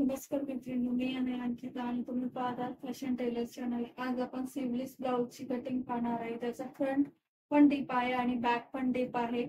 नमस्कार मैत्रिणी, मी आहे अंकिता आणि तुम्ही पाहतात फॅशन टेलर चॅनल. आज आपण स्लीवलेस ब्लाउजची कटिंग पाहणार आहे. त्याचा फ्रंट पण डीप आहे आणि बॅक पण डीप आहे.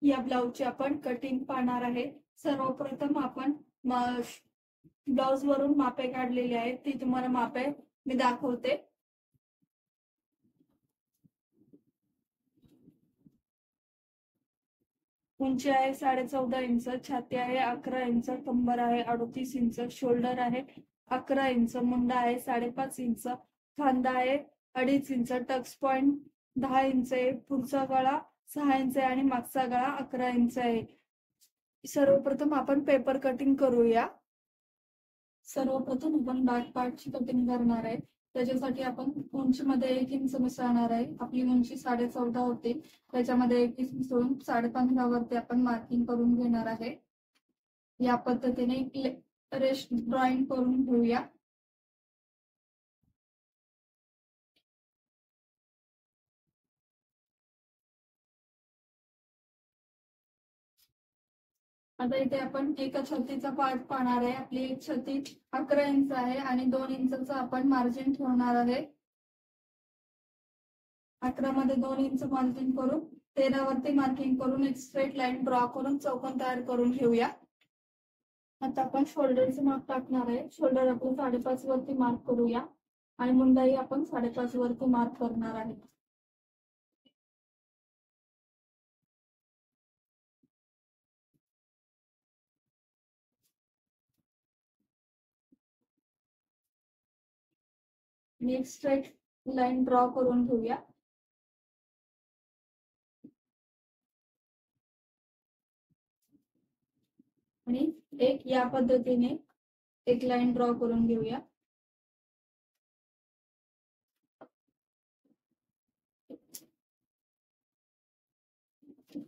या ब्लाउजची आपण कटिंग पाहणार आहे. सर्वप्रथम आपण ब्लाउज वरून मापे काढलेली आहेत, ती तुम्हाला मापे मी दाखवते. उंची आहे 14.5 इंच, छाती आहे 11 इंच, कंबर आहे 38 इंच, शोल्डर आहे 11 इंच, मुंडा आहे 5.5 इंच, खांदा आहे 2.5 इंच, टक्स पॉइंट 10 इंच आहे, पुढचा गळा 6 इंच आहे आणि मागचा गळा 11 इंच आहे. सर्वप्रथम आपण पेपर कटिंग करूया. सर्वप्रथम आपण बॅक पार्टची कटिंग करणार आहे. त्याच्यासाठी आपण उंचीमध्ये 1 इंच मिसळणार आहे. आपली उंची 14.5 होती, त्याच्यामध्ये 1 इंच मिसळून 15.5 वरती आपण मार्किंग करून घेणार आहे. या पद्धतीने रेष ड्रॉइंग करून घेऊया. आता इथे आपण एका छातीचा पार्ट पाहणार आहे. आपली एक छाती 11 इंच आहे आणि 2 इंचचं आपण मार्जिन ठेवणार आहे. 11 मध्ये 2 इंच मार्किंग करून 13 वरती मार्किंग करून एक स्ट्रेट लाईन ड्रॉ करून चौकोन तयार करून घेऊया. आता आपण शोल्डरचं माप टाकणार आहे. शोल्डर आपण 5.5 वरती मार्क करूया आणि मुंडाई आपण 5.5 वरती मार्क करणार आहे. आणि एक स्ट्रेट लाईन ड्रॉ करून घेऊया. आणि एक या पद्धतीने एक लाईन ड्रॉ करून घेऊया.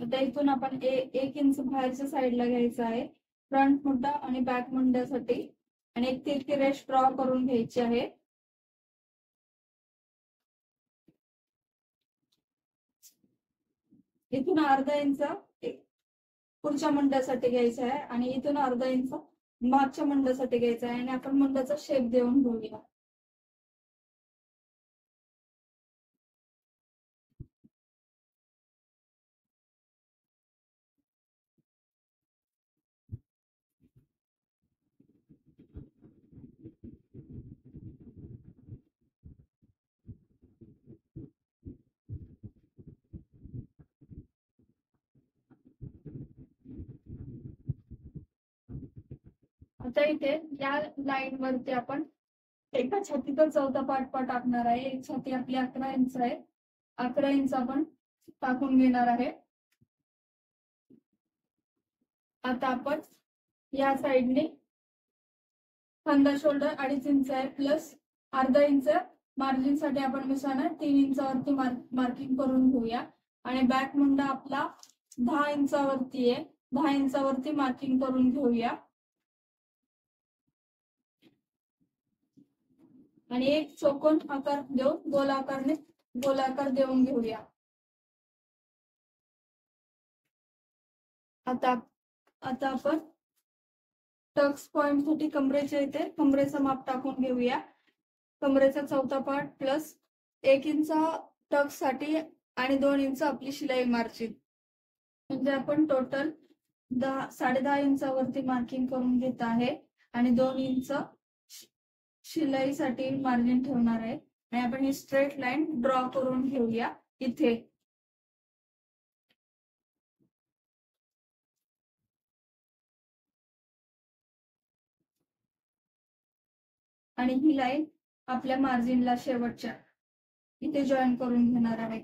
आता इथून आपण 1 इंच बाहेरच्या साईडला घ्यायचं आहे, फ्रंट मुंडा आणि बॅक मुंड्यासाठी, आणि एक तिरकी रेष ड्रॉ करून घ्यायची आहे. इथून अर्धा इंच पुढच्या मुंड्यासाठी घ्यायचा आहे आणि इथून अर्धा इंच मागच्या मुंड्यासाठी घ्यायचा आहे आणि आपण मुंड्याचा शेप देऊन घेऊया. आता इथे या लाईन वरती आपण एका छातीचा चौथा पार्ट टाकणार आहे. एक छाती आपली 11 इंच आहे, 11 इंच आपण टाकून घेणार आहे. आता आपण या साईडने खांदा शोल्डर 2.5 इंच आहे प्लस अर्धा इंच मार्जिन साठी आपण मिसळणार 3 इंचावरती मार्किंग करून घेऊया. आणि बॅक मुंडा आपला 10 इंचावरती आहे, 10 इंचावरती मार्किंग करून घेऊया. आणि एक चौकोन आकार देऊन गोलाकार देऊन घेऊया. आता आपण टक्स पॉइंट साठी कमरेच्या इथे कमरेचं माप टाकून घेऊया. कमरेचा चौथा पार्ट प्लस 1 इंच टक्स साठी आणि 2 इंच आपली शिलाई मार्जिन, म्हणजे आपण टोटल 10.5 इंचावरती मार्किंग करून घेत आहे आणि 2 इंच शिलाईसाठी मार्जिन ठेवणार आहे. आणि आपण ही स्ट्रेट लाईन ड्रॉ करून घेऊया इथे. आणि ही लाईन आपल्या मार्जिनला शेवटच्या इथे जॉईन करून घेणार आहे.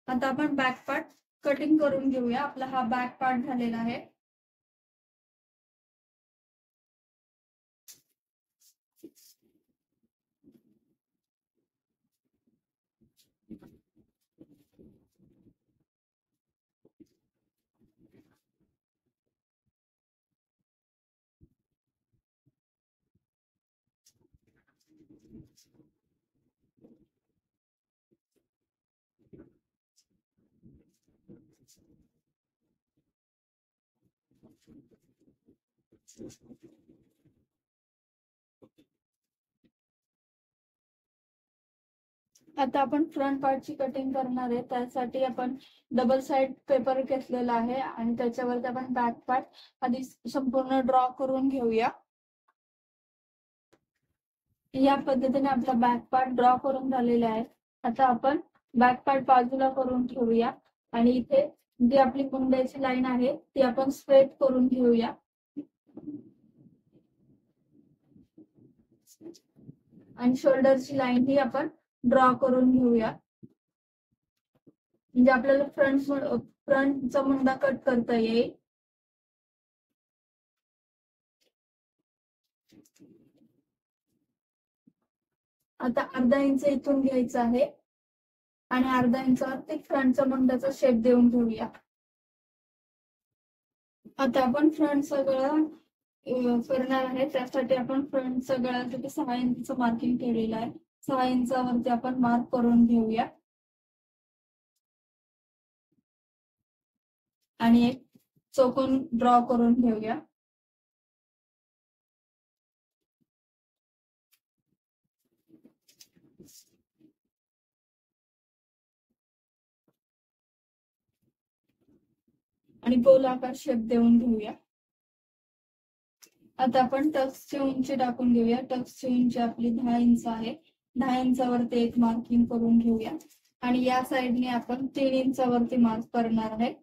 आता आपण बॅक पार्ट कटिंग करून घेऊया. आपला हा बॅक पार्ट झालेला आहे. आता आपण फ्रंट पार्टची कटिंग करणार आहे. त्यासाठी आपण डबल साइड पेपर घेतलेला आहे आणि त्याच्यावरती आपण बॅक पार्ट आधी संपूर्ण ड्रॉ करून घेऊया. या पद्धतीने आपला बॅक पार्ट ड्रॉ करून झालेला आहे. आता आपण बॅक पार्ट बाजूला करून ठेवूया आणि इथे जी आपली मुंड्याची लाईन आहे ती आपण स्ट्रेट करून घेऊया. आणि शोल्डरची लाईन ही आपण ड्रॉ करून घेऊया, म्हणजे आपल्याला फ्रंटचा मुंडा कट करता येईल. आता अर्धा इंच इथून घ्यायचं आहे आणि अर्धा इंचावरती फ्रंटचा मुंडाचा शेप देऊन घेऊया. आता आपण फ्रंटचा गळा करणार आहे. त्यासाठी आपण फ्रंटचा गळ्यासाठी 6 इंचचं मार्किंग केलेलं आहे. 6 इंचावरती आपण मार्क करून घेऊया आणि एक चौकोन ड्रॉ करून घेऊया. आणि गोलाकार शेप देऊन घेऊया. आता आपण टक्सची उंची टाकून घेऊया. टक्सची उंची आपली 10 इंच आहे. 10 इंचावरती एक मार्किंग करून घेऊया आणि या साइडने आपण 3 इंचावरती मार्क करणार आहे.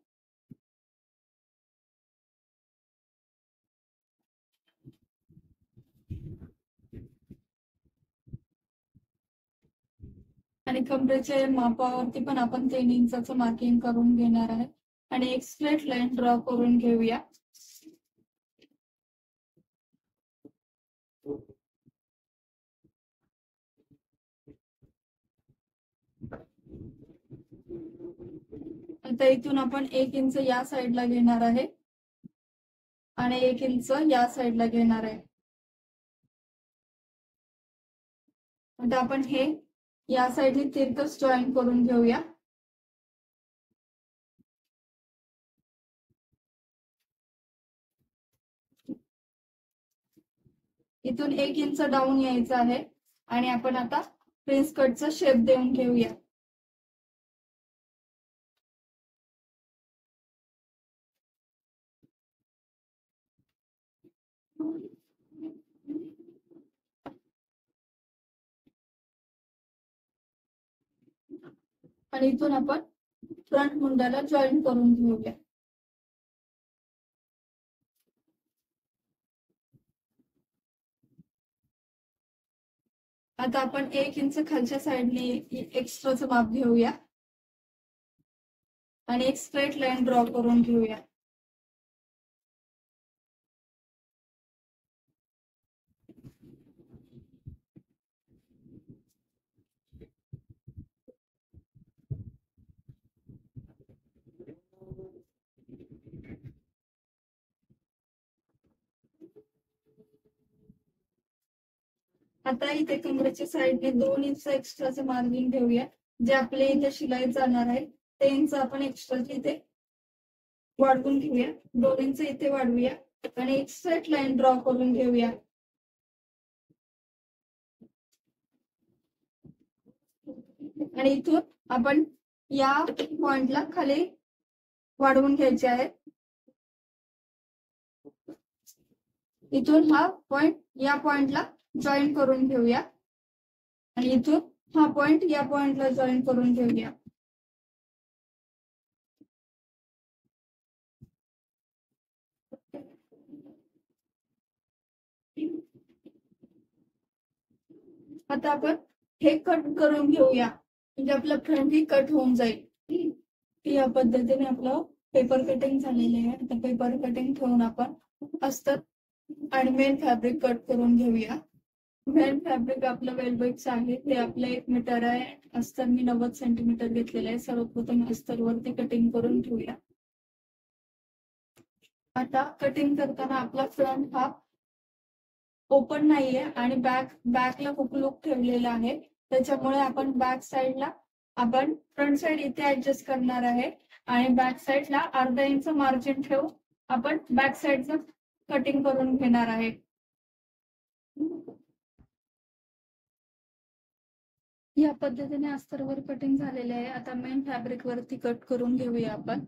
आणि कमरेच्या मापावरती पण आपण 3 इंचाचं मार्किंग करून घेणार आहे आणि एक स्ट्रेट लाईन ड्रॉ करून घेऊया. आता इथून आपण 1 इंच या साइडला घेणार आहे आणि 1 इंच या साइडला घेणार आहे. आता आपण हे या साइडने तिरकस जॉईन करून घेऊया. इथून 1 इंच डाऊन यायचं आहे आणि आपण आता प्रिन्स कटचा शेप देऊन घेऊया. आणि इथून आपण फ्रंट मुंड्याला जॉईन करून घेऊया. आता आपण 1 इंच खालच्या साइडने एक्स्ट्राचं माप घेऊया आणि एक स्ट्रेट लाईन ड्रॉ करून घेऊया. आता इथे कमरेच्या साइडने 2 इंच एक्स्ट्राचे मार्जिन घेऊया. जे आपले इथे शिलाई जाणार आहे ते इंच आपण एक्स्ट्राचे इथे वाढवून घेऊया. 2 इंच इथे वाढवूया आणि एक स्ट्रेट लाईन ड्रॉ करून घेऊया. आणि इथून आपण या पॉइंटला खाली वाढवून घ्यायचे आहे. इथून हा पॉइंट या पॉइंटला जॉईन करून घेऊया आणि इथून हा पॉइंट या पॉइंटला जॉईन करून घेऊया. आता आपण हे कट करून घेऊया, म्हणजे आपलं फ्रंट ही कट होऊन जाईल. या पद्धतीने आपलं पेपर कटिंग झालेले आहे. आता पेपर कटिंग ठेवून आपण अस्तर आणि मेन फॅब्रिक कट करून घेऊया. मेन फॅब्रिक आपलं वेलवेटचं आहे, ते आपलं 1 मीटर आहे. अस्तर मी 90 सेंटीमीटर घेतलेलं आहे. सर्वप्रथम अस्तरवरती कटिंग करून ठेवूया. आता कटिंग करताना आपला फ्रंट हा ओपन नाहीये आणि बॅकला खूप लूक ठेवलेला आहे. त्याच्यामुळे आपण बॅक साइडला आपण फ्रंट साइड इथे ऍडजस्ट करणार आहे आणि बॅक साइडला अर्धा इंच मार्जिन ठेवू आपण बॅक साईडचं कटिंग करून घेणार आहे. या पद्धतीने अस्तरवर कटिंग झालेले आहे. आता मेन फॅब्रिक वरती कट करून घेऊया आपण.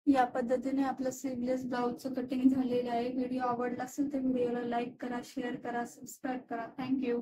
या पद्धतीने आपलं स्लीवलेस ब्लाउजचं कटिंग झालेलं आहे. व्हिडिओ आवडला असेल तर व्हिडिओला लाईक करा, शेअर करा, सबस्क्राईब करा. थँक्यू.